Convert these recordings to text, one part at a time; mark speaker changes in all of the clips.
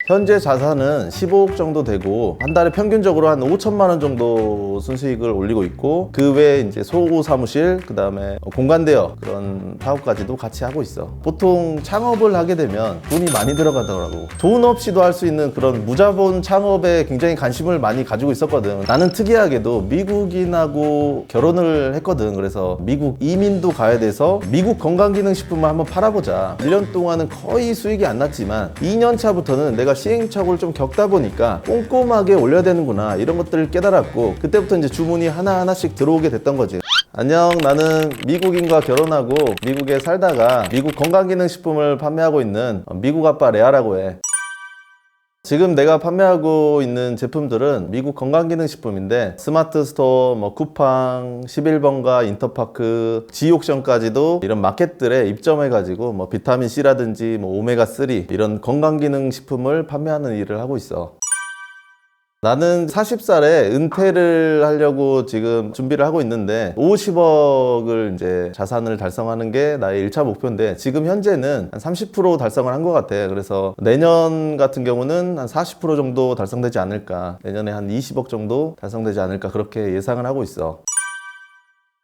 Speaker 1: 현재 자산은 15억 정도 되고 한 달에 평균적으로 한 5천만 원 정도 순수익을 올리고 있고, 그 외에 이제 소고 사무실, 그 다음에 공간대여 그런 사업까지도 같이 하고 있어. 보통 창업을 하게 되면 돈이 많이 들어가더라고. 돈 없이도 할 수 있는 그런 무자본 창업에 굉장히 관심을 많이 가지고 있었거든. 나는 특이하게도 미국인하고 결혼을 했거든. 그래서 미국 이민도 가야 돼서 미국 건강기능식품을 한번 팔아보자. 1년 동안은 거의 수익이 안 났지만 2년 차부터는 내가 시행착오를 좀 겪다 보니까 꼼꼼하게 올려야 되는구나, 이런 것들을 깨달았고, 그때부터 이제 주문이 하나하나씩 들어오게 됐던 거지. 안녕, 나는 미국인과 결혼하고 미국에 살다가 미국 건강기능식품을 판매하고 있는 미국 아빠 레아라고 해. 지금 내가 판매하고 있는 제품들은 미국 건강기능식품인데, 스마트 스토어, 쿠팡, 11번가, 인터파크, 지옥션까지도 이런 마켓들에 입점해가지고 비타민C라든지 오메가3 이런 건강기능식품을 판매하는 일을 하고 있어. 나는 40살에 은퇴를 하려고 지금 준비를 하고 있는데 50억을 이제 자산을 달성하는 게 나의 1차 목표인데, 지금 현재는 한 30% 달성을 한 것 같아. 그래서 내년 같은 경우는 한 40% 정도 달성되지 않을까, 내년에 한 20억 정도 달성되지 않을까, 그렇게 예상을 하고 있어.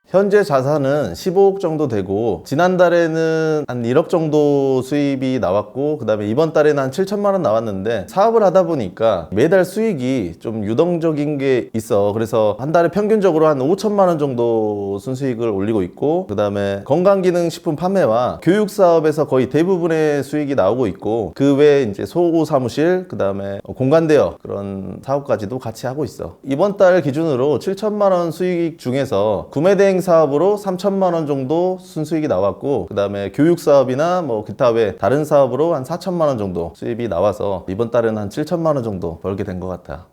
Speaker 1: 현재 자산은 15억 정도 되고, 지난달에는 한 1억 정도 수입이 나왔고, 그 다음에 이번 달에는 한 7천만 원 나왔는데, 사업을 하다 보니까 매달 수익이 좀 유동적인 게 있어. 그래서 한 달에 평균적으로 한 5천만 원 정도 순수익을 올리고 있고, 그 다음에 건강기능식품 판매와 교육사업에서 거의 대부분의 수익이 나오고 있고, 그 외에 이제 소고 사무실, 그 다음에 공간대여 그런 사업까지도 같이 하고 있어. 이번 달 기준으로 7천만 원 수익 중에서 구매대행 사업으로 3천만 원 정도 순수익이 나왔고, 그 다음에 교육 사업이나 기타 외 다른 사업으로 한 4천만 원 정도 수입이 나와서 이번 달에는 한 7천만 원 정도 벌게 된 것 같아.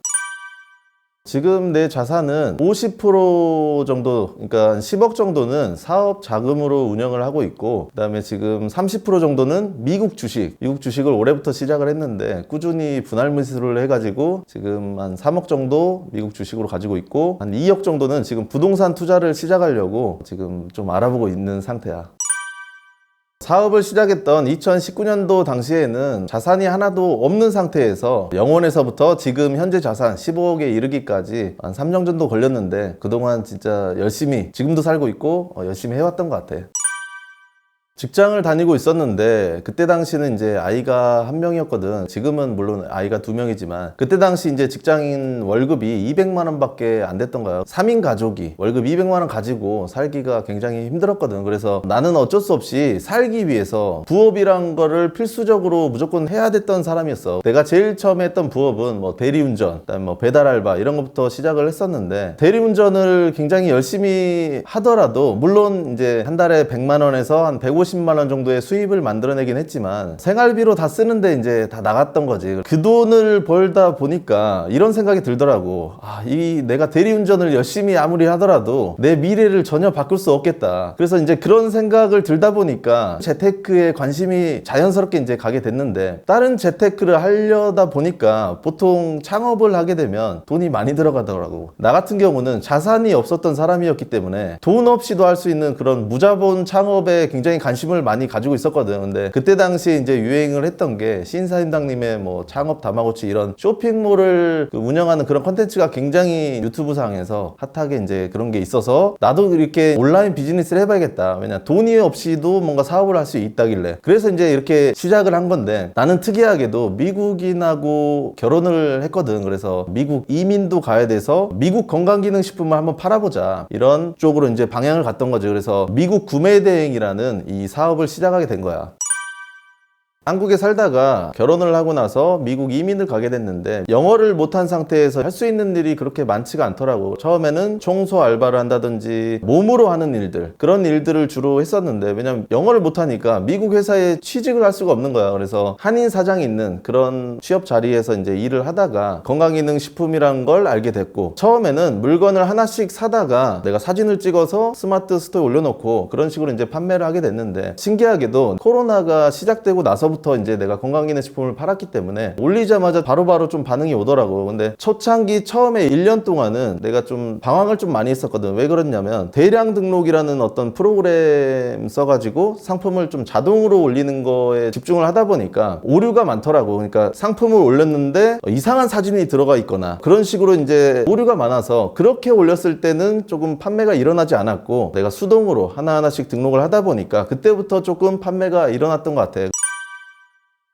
Speaker 1: 지금 내 자산은 50% 정도, 그러니까 한 10억 정도는 사업 자금으로 운영을 하고 있고, 그 다음에 지금 30% 정도는 미국 주식을 올해부터 시작을 했는데 꾸준히 분할 매수를 해가지고 지금 한 3억 정도 미국 주식으로 가지고 있고, 한 2억 정도는 지금 부동산 투자를 시작하려고 지금 좀 알아보고 있는 상태야. 사업을 시작했던 2019년도 당시에는 자산이 하나도 없는 상태에서 0원에서부터 지금 현재 자산 15억에 이르기까지 한 3년 정도 걸렸는데, 그동안 진짜 열심히 지금도 살고 있고 열심히 해왔던 것 같아. 직장을 다니고 있었는데, 그때 당시는 이제 아이가 한 명이었거든. 지금은 물론 아이가 2명이지만 그때 당시 이제 직장인 월급이 200만 원밖에 안 됐던 거야. 3인 가족이 월급 200만 원 가지고 살기가 굉장히 힘들었거든. 그래서 나는 어쩔 수 없이 살기 위해서 부업이란 거를 필수적으로 무조건 해야 됐던 사람이었어. 내가 제일 처음에 했던 부업은 대리운전, 그다음에 배달 알바 이런 것부터 시작을 했었는데, 대리운전을 굉장히 열심히 하더라도 물론 이제 한 달에 100만 원에서 한 150만 원 정도의 수입을 만들어내긴 했지만 생활비로 다 쓰는데 이제 다 나갔던 거지. 그 돈을 벌다 보니까 이런 생각이 들더라고. 내가 대리운전을 열심히 아무리 하더라도 내 미래를 전혀 바꿀 수 없겠다. 그래서 이제 그런 생각을 들다 보니까 재테크에 관심이 자연스럽게 이제 가게 됐는데, 다른 재테크를 하려다 보니까 보통 창업을 하게 되면 돈이 많이 들어가더라고. 나 같은 경우는 자산이 없었던 사람이었기 때문에 돈 없이도 할 수 있는 그런 무자본 창업에 굉장히 관심을 많이 가지고 있었거든. 근데 그때 당시에 이제 유행을 했던 게 신사임당님의 창업 다마고치 이런 쇼핑몰을 운영하는 그런 컨텐츠가 굉장히 유튜브 상에서 핫하게 이제 그런 게 있어서, 나도 이렇게 온라인 비즈니스를 해봐야겠다. 왜냐, 돈이 없이도 뭔가 사업을 할 수 있다길래. 그래서 이제 이렇게 시작을 한 건데, 나는 특이하게도 미국인하고 결혼을 했거든. 그래서 미국 이민도 가야 돼서 미국 건강기능식품을 한번 팔아보자, 이런 쪽으로 이제 방향을 갔던 거지. 그래서 미국 구매대행이라는 이 사업을 시작하게 된 거야. 한국에 살다가 결혼을 하고 나서 미국 이민을 가게 됐는데, 영어를 못한 상태에서 할 수 있는 일이 그렇게 많지가 않더라고. 처음에는 청소 알바를 한다든지 몸으로 하는 일들, 그런 일들을 주로 했었는데, 왜냐면 영어를 못하니까 미국 회사에 취직을 할 수가 없는 거야. 그래서 한인 사장이 있는 그런 취업 자리에서 이제 일을 하다가 건강기능식품이란 걸 알게 됐고, 처음에는 물건을 하나씩 사다가 내가 사진을 찍어서 스마트 스토어에 올려놓고 그런 식으로 이제 판매를 하게 됐는데, 신기하게도 코로나가 시작되고 나서 전서부터 이제 내가 건강기능식품을 팔았기 때문에 올리자마자 바로바로 좀 반응이 오더라고. 근데 초창기 처음에 1년 동안은 내가 좀 방황을 좀 많이 했었거든. 왜 그랬냐면 대량 등록이라는 어떤 프로그램 써가지고 상품을 좀 자동으로 올리는 거에 집중을 하다 보니까 오류가 많더라고. 그러니까 상품을 올렸는데 이상한 사진이 들어가 있거나 그런 식으로 이제 오류가 많아서 그렇게 올렸을 때는 조금 판매가 일어나지 않았고, 내가 수동으로 하나하나씩 등록을 하다 보니까 그때부터 조금 판매가 일어났던 것 같아.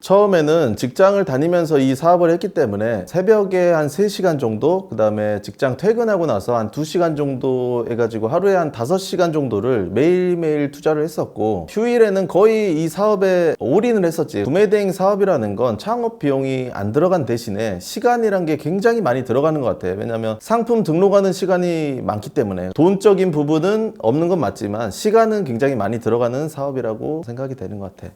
Speaker 1: 처음에는 직장을 다니면서 이 사업을 했기 때문에 새벽에 한 3시간 정도, 그 다음에 직장 퇴근하고 나서 한 2시간 정도 해가지고 하루에 한 5시간 정도를 매일매일 투자를 했었고, 휴일에는 거의 이 사업에 올인을 했었지. 구매대행 사업이라는 건 창업 비용이 안 들어간 대신에 시간이란 게 굉장히 많이 들어가는 것 같아. 왜냐면 상품 등록하는 시간이 많기 때문에. 돈적인 부분은 없는 건 맞지만 시간은 굉장히 많이 들어가는 사업이라고 생각이 되는 것 같아.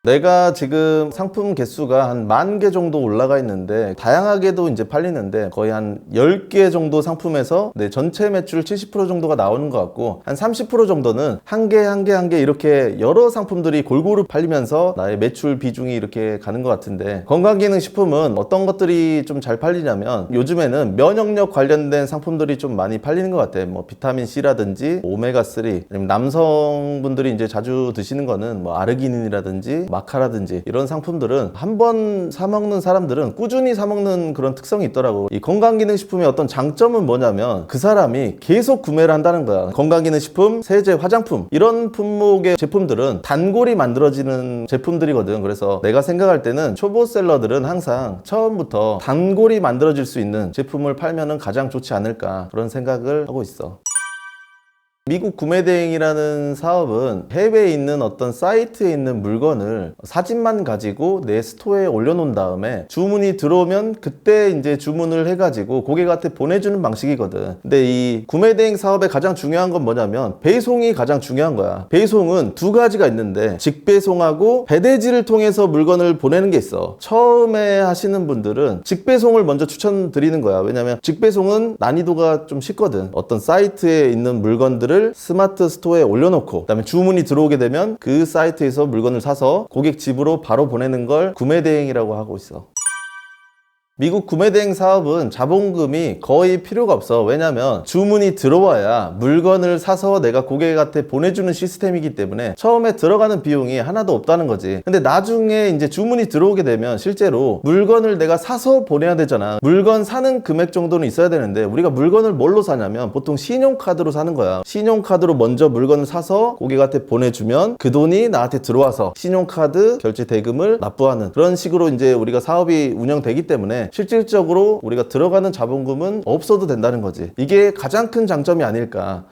Speaker 1: 내가 지금 상품 개수가 한 10,000개 정도 올라가 있는데, 다양하게도 이제 팔리는데 거의 한 10개 정도 상품에서 내 전체 매출 70% 정도가 나오는 것 같고, 한 30% 정도는 한 개 이렇게 여러 상품들이 골고루 팔리면서 나의 매출 비중이 이렇게 가는 것 같은데, 건강기능식품은 어떤 것들이 좀 잘 팔리냐면 요즘에는 면역력 관련된 상품들이 좀 많이 팔리는 것 같아. 뭐 비타민C라든지 오메가3, 아니면 남성분들이 이제 자주 드시는 거는 뭐 아르기닌이라든지 마카라든지 이런 상품들은 한 번 사먹는 사람들은 꾸준히 사먹는 그런 특성이 있더라고. 이 건강기능식품의 어떤 장점은 뭐냐면 그 사람이 계속 구매를 한다는 거야. 건강기능식품, 세제, 화장품 이런 품목의 제품들은 단골이 만들어지는 제품들이거든. 그래서 내가 생각할 때는 초보셀러들은 항상 처음부터 단골이 만들어질 수 있는 제품을 팔면은 가장 좋지 않을까, 그런 생각을 하고 있어. 미국 구매대행이라는 사업은 해외에 있는 어떤 사이트에 있는 물건을 사진만 가지고 내 스토어에 올려놓은 다음에 주문이 들어오면 그때 이제 주문을 해가지고 고객한테 보내주는 방식이거든. 근데 이 구매대행 사업의 가장 중요한 건 뭐냐면 배송이 가장 중요한 거야. 배송은 두 가지가 있는데 직배송하고 배대지를 통해서 물건을 보내는 게 있어. 처음에 하시는 분들은 직배송을 먼저 추천드리는 거야. 왜냐면 직배송은 난이도가 좀 쉽거든. 어떤 사이트에 있는 물건들을 스마트 스토어에 올려놓고 그다음에 주문이 들어오게 되면 그 사이트에서 물건을 사서 고객 집으로 바로 보내는 걸 구매대행이라고 하고 있어. 미국 구매대행 사업은 자본금이 거의 필요가 없어. 왜냐면 주문이 들어와야 물건을 사서 내가 고객한테 보내주는 시스템이기 때문에 처음에 들어가는 비용이 하나도 없다는 거지. 근데 나중에 이제 주문이 들어오게 되면 실제로 물건을 내가 사서 보내야 되잖아. 물건 사는 금액 정도는 있어야 되는데 우리가 물건을 뭘로 사냐면 보통 신용카드로 사는 거야. 신용카드로 먼저 물건을 사서 고객한테 보내주면 그 돈이 나한테 들어와서 신용카드 결제 대금을 납부하는 그런 식으로 이제 우리가 사업이 운영되기 때문에 실질적으로 우리가 들어가는 자본금은 없어도 된다는 거지. 이게 가장 큰 장점이 아닐까.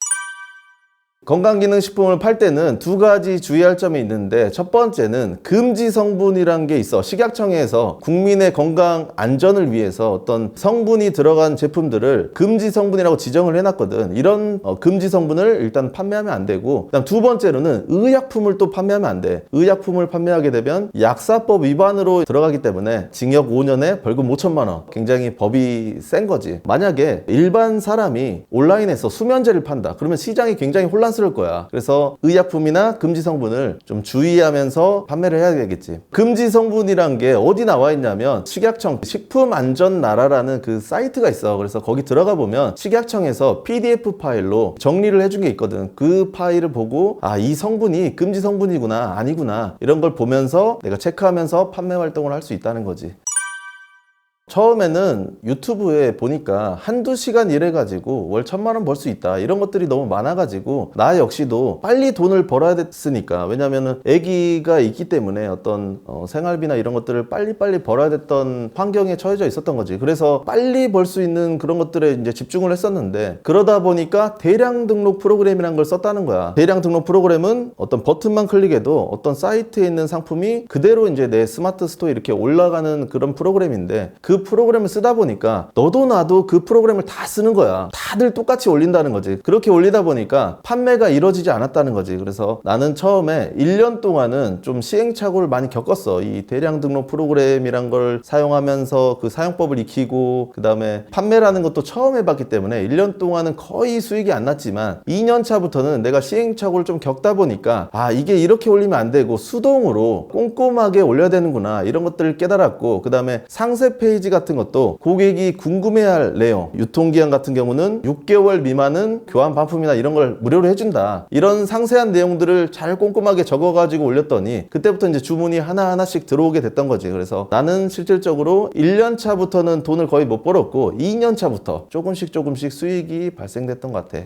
Speaker 1: 건강기능식품을 팔 때는 두 가지 주의할 점이 있는데, 첫 번째는 금지 성분이란 게 있어. 식약청에서 국민의 건강 안전을 위해서 어떤 성분이 들어간 제품들을 금지 성분이라고 지정을 해놨거든. 이런 금지 성분을 일단 판매하면 안 되고, 그다음 두 번째로는 의약품을 또 판매하면 안 돼. 의약품을 판매하게 되면 약사법 위반으로 들어가기 때문에 징역 5년에 벌금 5천만 원. 굉장히 법이 센 거지. 만약에 일반 사람이 온라인에서 수면제를 판다. 그러면 시장이 굉장히 혼란스러울 거야. 그래서 의약품이나 금지 성분을 좀 주의하면서 판매를 해야 되겠지. 금지 성분이란 게 어디 나와 있냐면 식약청 식품안전나라라는 그 사이트가 있어. 그래서 거기 들어가 보면 식약청에서 PDF 파일로 정리를 해준 게 있거든. 그 파일을 보고 아, 이 성분이 금지 성분이구나, 아니구나, 이런 걸 보면서 내가 체크하면서 판매 활동을 할 수 있다는 거지. 처음에는 유튜브에 보니까 한두 시간 일해가지고 월 1,000만 원 벌 수 있다, 이런 것들이 너무 많아가지고 나 역시도 빨리 돈을 벌어야 됐으니까, 왜냐면은 아기가 있기 때문에 어떤 생활비나 이런 것들을 빨리빨리 벌어야 됐던 환경에 처해져 있었던 거지. 그래서 빨리 벌 수 있는 그런 것들에 이제 집중을 했었는데, 그러다 보니까 대량 등록 프로그램이라는 걸 썼다는 거야. 대량 등록 프로그램은 어떤 버튼만 클릭해도 어떤 사이트에 있는 상품이 그대로 이제 내 스마트 스토어에 이렇게 올라가는 그런 프로그램인데, 그 그 프로그램을 쓰다 보니까 너도 나도 그 프로그램을 다 쓰는 거야. 다들 똑같이 올린다는 거지. 그렇게 올리다 보니까 판매가 이루어지지 않았다는 거지. 그래서 나는 처음에 1년 동안은 좀 시행착오를 많이 겪었어. 이 대량 등록 프로그램이란 걸 사용하면서 그 사용법을 익히고, 그 다음에 판매라는 것도 처음 해봤기 때문에 1년 동안은 거의 수익이 안 났지만 2년 차부터는 내가 시행착오를 좀 겪다 보니까 아, 이게 이렇게 올리면 안 되고 수동으로 꼼꼼하게 올려야 되는구나, 이런 것들을 깨달았고, 그 다음에 상세 페이지 같은 것도 고객이 궁금해할 내용, 유통기한 같은 경우는 6개월 미만은 교환 반품이나 이런 걸 무료로 해준다, 이런 상세한 내용들을 잘 꼼꼼하게 적어가지고 올렸더니 그때부터 이제 주문이 하나하나씩 들어오게 됐던 거지. 그래서 나는 실질적으로 1년 차부터는 돈을 거의 못 벌었고 2년 차부터 조금씩 수익이 발생됐던 것 같아.